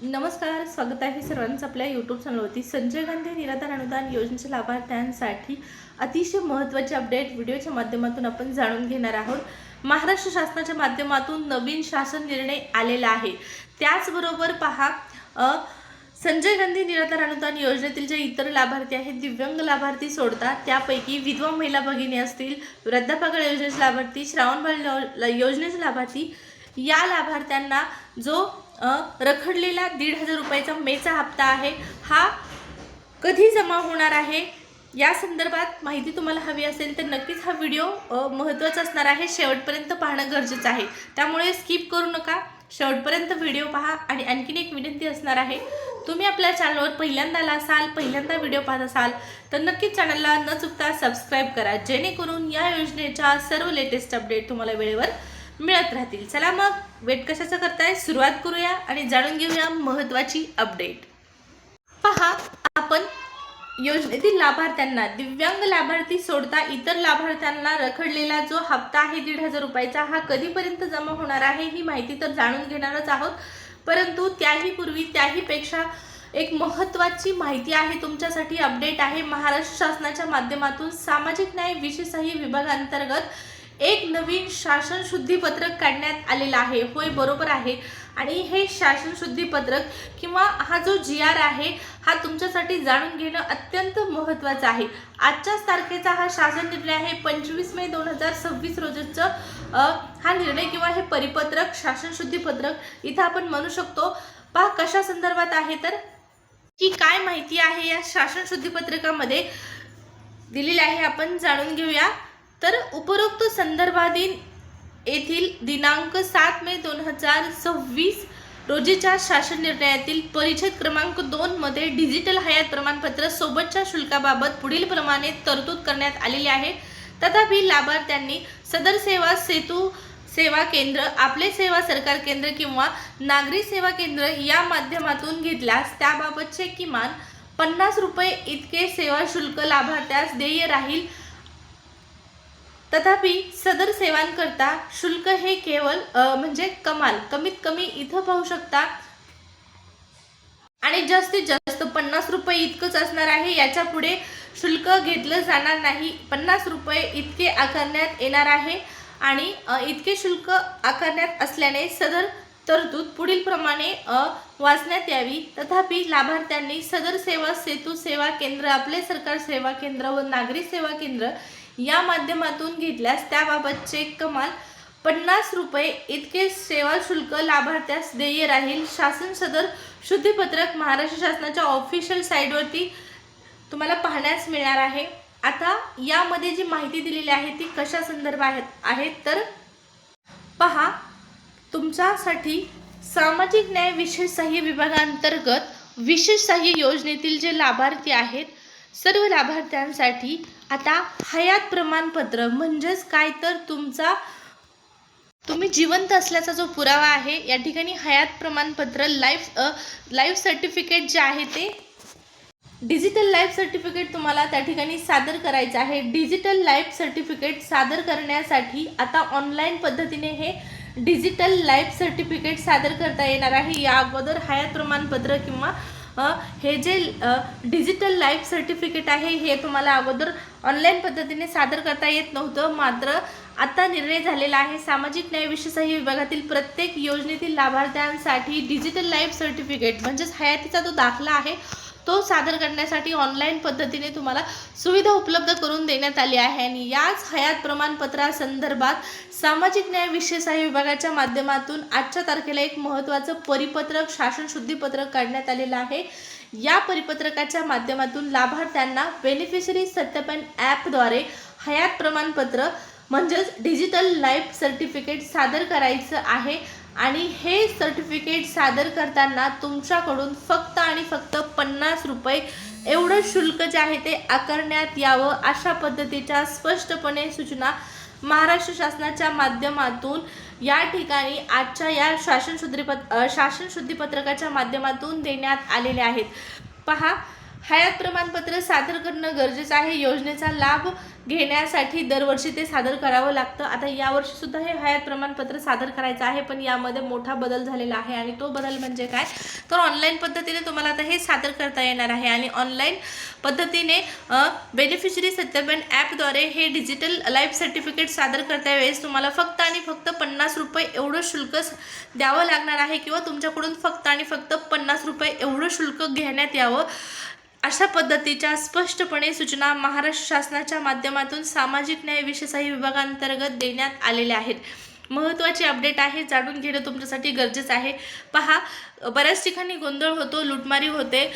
नमस्कार, स्वागत आहे सर्वांचं आपल्या यूट्यूब चॅनलवरती। संजय गांधी निराधार अनुदान योजनेच्या लाभार्थ्यांसाठी अतिशय महत्त्वाचे अपडेट व्हिडिओच्या माध्यमातून आपण जाणून घेणार आहोत। महाराष्ट्र शासनाच्या माध्यमातून नवीन शासन निर्णय आलेला आहे। त्याचबरोबर पहा, संजय गांधी निराधार अनुदान योजनेतील जे इतर लाभार्थी आहेत, दिव्यांग लाभार्थी सोडता त्यापैकी विधवा महिला भगिनी असतील, वृद्धापकाळ योजनेचे लाभार्थी, श्रावणबाळ योजनेचे लाभार्थी, या लाभार्थ्यांना जो रखडलेला 1,500 रुपयाचा मेचा हप्ता आहे, हा कधी जमा होणार आहे या संदर्भात माहिती तुम्हाला हवी असेल तर नक्कीच हा व्हिडिओ महत्त्वाचा असणार आहे। शेवटपर्यंत पाहणं गरजेचं आहे, त्यामुळे स्किप करू नका, शेवटपर्यंत व्हिडिओ पहा। आणि आणखीन एक विनंती असणार आहे, तुम्ही आपल्या चॅनलवर पहिल्यांदा आला असाल, पहिल्यांदा व्हिडिओ पाहत असाल तर नक्कीच चॅनलला न चुकता सबस्क्राईब करा, जेणेकरून या योजनेच्या सर्व लेटेस्ट अपडेट तुम्हाला वेळेवर मिळत राहतील। चला मग वेट कशाचं करताय, सुरुवात करूया आणि जाणून घेऊया महत्त्वाची अपडेट। पहा, आपण योजनेतील लाभार्थ्यांना, दिव्यांग लाभार्थी सोडता इतर लाभार्थ्यांना रखडलेला जो हप्ता आहे 1,500 रुपयाचा, हा कधीपर्यंत जमा होणार आहे ही माहिती तर जाणून घेणारच आहोत। परंतु त्याही पूर्वी, त्याहीपेक्षा एक महत्त्वाची माहिती आहे तुमच्यासाठी, अपडेट आहे। महाराष्ट्र शासनाच्या माध्यमातून सामाजिक न्याय विशेष सहाय्य विभागांतर्गत एक नवीन शासन शुद्धीपत्रक काढण्यात आलेला आहे। होय, बरोबर आहे। आणि हे शासन शुद्धीपत्रक किंवा हा जो GR आहे, हा तुमच्यासाठी जाणून घेणं अत्यंत महत्त्वाचं आहे। आजच्याच तारखेचा हा शासन निर्णय आहे, 25 मे 2026 रोजीचा हा निर्णय किंवा हे परिपत्रक, शासन शुद्धीपत्रक इथं आपण म्हणू शकतो। पहा, कशा संदर्भात आहे तर की काय माहिती आहे या शासन शुद्धीपत्रकामध्ये दिलेली आहे, आपण जाणून घेऊया। तर उपरोक्त संदर्भाधीन येथील दिनांक 7 मे 2026 रोजीच्या शासन निर्णयातील परिच्छेद क्रमांक 2 मध्ये डिजिटल हयात प्रमाणपत्र सोबतच्या शुल्काबाबत पुढील प्रमाणे तरतूद करण्यात आलेली आहे। तथापि लाभार्थ्यांनी सदर सेवा सेतू सेवा केंद्र, आपले सेवा सरकार केंद्र किंवा नागरी सेवा केंद्र या माध्यमातून घेतल्यास त्याबाबतचे किमान 50 रुपये इतके सेवा शुल्क लाभार्थ्यास देय राहील। तथापि सदर सेवांकरता शुल्क हे केवळ म्हणजे कमीत कमी इथं पाहू शकता आणि जास्तीत जास्त 50 रुपये इतकंच असणार आहे। याच्या पुढे शुल्क घेतलं जाणार नाही, 50 रुपये इतके आकारण्यात येणार आहे। आणि इतके शुल्क आकारण्यात असल्याने सदर तरतूद पुढील प्रमाणे वाचण्यात यावी। तथापि लाभार्थ्यांनी सदर सेवा सेतू सेवा केंद्र, आपले सरकार सेवा केंद्र व नागरी सेवा केंद्र या माध्यमातून घेतल्यास त्याबाबतचे कमाल 50 रुपये इतके सेवा शुल्क लाभार्थ्यास देय राहील। शासन सदर शुद्धीपत्रक महाराष्ट्र शासनाच्या ऑफिशियल साईटवरती तुम्हाला पाहण्यास मिळणार आहे। आता यामध्ये जी माहिती दिलेली आहे ती कशा संदर्भात आहे तर पहा, तुमच्यासाठी सामाजिक न्याय विशेष सहाय्य विभागांतर्गत विशेष सहाय्य योजनेतील जे लाभार्थी आहेत, सर्व लाभार्थ्यांसाठी आता हयात प्रमाणपत्र म्हणजेच काय तर तुम्ही जिवंत असल्याचा जो पुरावा आहे, या ठिकाणी हयात प्रमाणपत्र, लाईफ सर्टिफिकेट जे आहे ते डिजिटल लाईफ सर्टिफिकेट तुम्हाला त्या ठिकाणी सादर करायचं आहे। डिजिटल लाईफ सर्टिफिकेट सादर करण्यासाठी आता ऑनलाईन पद्धतीने हे डिजिटल लाईफ सर्टिफिकेट सादर करता येणार आहे। या अगोदर हयात प्रमाणपत्र किंवा हे जे डिजिटल लाईफ सर्टिफिकेट आहे, हे तुम्हाला अगोदर ऑनलाईन पद्धतीने सादर करता येत नव्हतं। मात्र आता निर्णय झालेला आहे, सामाजिक न्याय विशेष सहाय्य विभागातील प्रत्येक योजनेतील लाभार्थ्यांसाठी डिजिटल लाईफ सर्टिफिकेट म्हणजेच हयातीचा जो दाखला आहे तो सादर करण्यासाठी ऑनलाईन पद्धतीने तुम्हाला सुविधा उपलब्ध करून देण्यात आली आहे। आणि याच हयात प्रमाणपत्रासंदर्भात सामाजिक न्याय विशेष सहाय्य विभागाच्या माध्यमातून आजच्या तारखेला एक महत्त्वाचं परिपत्रक, शासन शुद्धीपत्रक काढण्यात आलेलं आहे। या परिपत्रकाच्या माध्यमातून लाभार्थ्यांना बेनिफिशरी सत्यापन ॲपद्वारे हयात प्रमाणपत्र म्हणजेच डिजिटल लाईफ सर्टिफिकेट सादर करायचं आहे। आणि हे सर्टिफिकेट सादर करताना तुमच्याकडून फक्त आणि फक्त 50 रुपये एवढं शुल्क जे आहे ते आकारण्यात यावं, अशा पद्धतीच्या स्पष्टपणे सूचना महाराष्ट्र शासनाच्या माध्यमातून या ठिकाणी आजच्या या शासन शुद्धीपत्रकाच्या माध्यमातून देण्यात आलेले आहेत। पहा, हयात प्रमाणपत्र सादर करणं गरजेचं आहे। योजनेचा लाभ घेण्यासाठी दरवर्षी ते सादर करावं लागतं। आता यावर्षी सुद्धा हे हयात प्रमाणपत्र सादर करायचं आहे, पण यामध्ये मोठा बदल झालेला आहे आणि तो बदल म्हणजे काय, तर ऑनलाईन पद्धतीने तुम्हाला आता हे सादर करता येणार आहे आणि ऑनलाईन पद्धतीने बेनिफिशरी सत्यापन ॲपद्वारे हे डिजिटल लाईफ सर्टिफिकेट सादर करता वेळेस तुम्हाला फक्त आणि फक्त 50 रुपये एवढं शुल्क द्यावं लागणार आहे किंवा तुमच्याकडून फक्त आणि फक्त 50 रुपये एवढं शुल्क घेण्यात यावं, अशा पद्धतीच्या स्पष्टपणे सूचना महाराष्ट्र शासनाच्या माध्यमातून सामाजिक न्याय विशेषाही विभागांतर्गत देण्यात आलेल्या आहेत। महत्त्वाची अपडेट आहे, जाणून घेणं तुमच्यासाठी गरजेचं आहे। पहा, बऱ्याच ठिकाणी गोंधळ होतो, लुटमारी होते।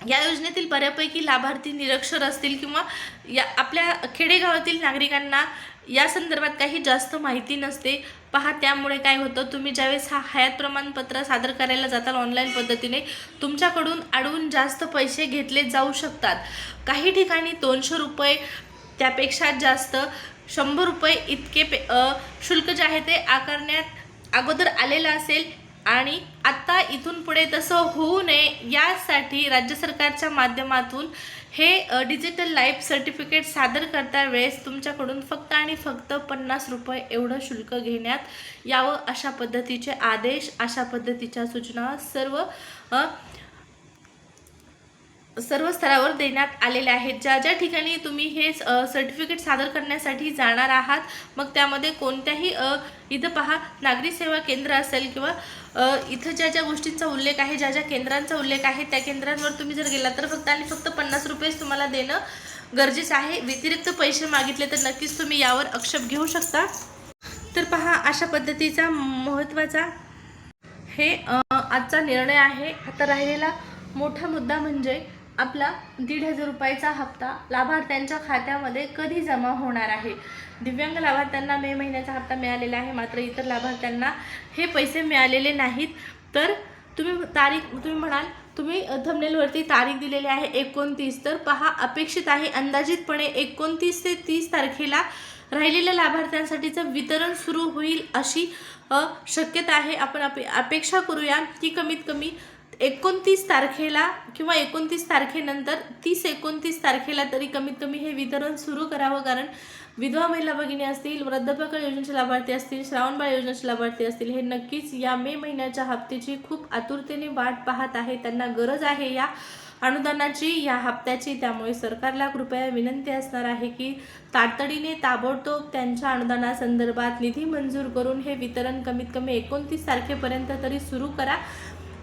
या योजनेतील बऱ्यापैकी लाभार्थी निरक्षर असतील किंवा या आपल्या खेडेगावातील नागरिकांना या संदर्भात काही जास्त माहिती नसते। पहा, त्यामुळे काय होतं, तुम्ही ज्यावेळेस हा हयात प्रमाणपत्र सादर करायला जाताल ऑनलाईन पद्धतीने, तुमच्याकडून अडवून जास्त पैसे घेतले जाऊ शकतात। काही ठिकाणी 200 रुपये, त्यापेक्षा जास्त 100 रुपये इतके शुल्क जे आहे ते आकारण्यात अगोदर आलेलं असेल आणि आता इथून पुढे तसं होऊ नये यासाठी राज्य सरकारच्या माध्यमातून हे डिजिटल लाईफ सर्टिफिकेट सादर करता वेळेस तुमच्याकडून फक्त आणि फक्त 50 रुपये एवढं शुल्क घेण्यात यावं, अशा पद्धतीचे आदेश, अशा पद्धतीच्या सूचना सर्व स्तरावर देण्यात आलेले आहेत। ज्या ज्या ठिकाणी तुम्ही हे सर्टिफिकेट सादर करण्यासाठी जाणार आहात, मग त्यामध्ये कोणत्याही इथं पहा, नागरी सेवा केंद्र असेल किंवा इथं ज्या ज्या गोष्टींचा उल्लेख आहे, ज्या ज्या केंद्रांचा उल्लेख आहे, त्या केंद्रांवर तुम्ही जर गेलात तर फक्त आणि फक्त 50 रुपयेच तुम्हाला देणं गरजेचं आहे। व्यतिरिक्त पैसे मागितले तर नक्कीच तुम्ही यावर आक्षेप घेऊ शकता। तर पहा, अशा पद्धतीचा महत्त्वाचा हे आजचा निर्णय आहे। आता राहिलेला मोठा मुद्दा म्हणजे आपला 1,500 रुपयाचा हप्ता लाभार्थ्यांच्या खात्यामध्ये कधी जमा होणार आहे। दिव्यांग लाभार्थ्यांना मे महिन्याचा हप्ता मिळालेला आहे, मात्र इतर लाभार्थ्यांना हे पैसे मिळालेले नाहीत। तर तुम्ही म्हणाल, तुम्ही थंबनेलवरती तारीख दिलेली आहे 29, तर पहा, अपेक्षित आहे अंदाजितपणे 29 ते 30 तारखेला राहिलेल्या लाभार्थ्यांसाठीचं वितरण सुरू होईल अशी शक्यता आहे। आपण अपेक्षा करूया की कमीत कमी 29 तारखेला किंवा 29 तारखेनंतर 30-29 तारखेला तरी कमीत कमी हे वितरण सुरू करावं, कारण विधवा महिला भगिनी असतील, वृद्धापकाळ योजनेचे लाभार्थी असतील, श्रावणबाळ योजनेचे लाभार्थी असतील, हे नक्कीच या मे महिन्याच्या हप्त्याची खूप आतुरतेने वाट पाहत आहे। त्यांना गरज आहे या अनुदानाची, या हप्त्याची। त्यामुळे सरकारला कृपया विनंती असणार आहे की तातडीने ताबडतोब त्यांच्या अनुदानासंदर्भात निधी मंजूर करून हे वितरण कमीत कमी 29 तारखेपर्यंत तरी सुरू करा।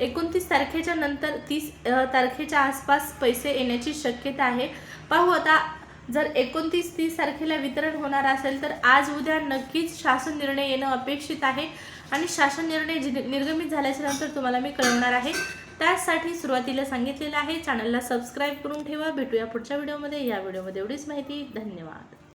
29 तारखेच्या नंतर 30 तारखेच्या आसपास पैसे येण्याची शक्यता आहे। पाहू आता, जर 29-30 तारखेला वितरण होणार असेल तर आज उद्या नक्कीच शासन निर्णय येणं अपेक्षित आहे आणि शासन निर्णय निर्गमित झाल्याच्या नंतर तुम्हाला मी कळवणार आहे। त्यासाठी सुरुवातीला सांगितलेलं आहे, चॅनलला सबस्क्राईब करून ठेवा। भेटूया पुढच्या व्हिडिओमध्ये। या व्हिडिओमध्ये एवढीच माहिती। धन्यवाद।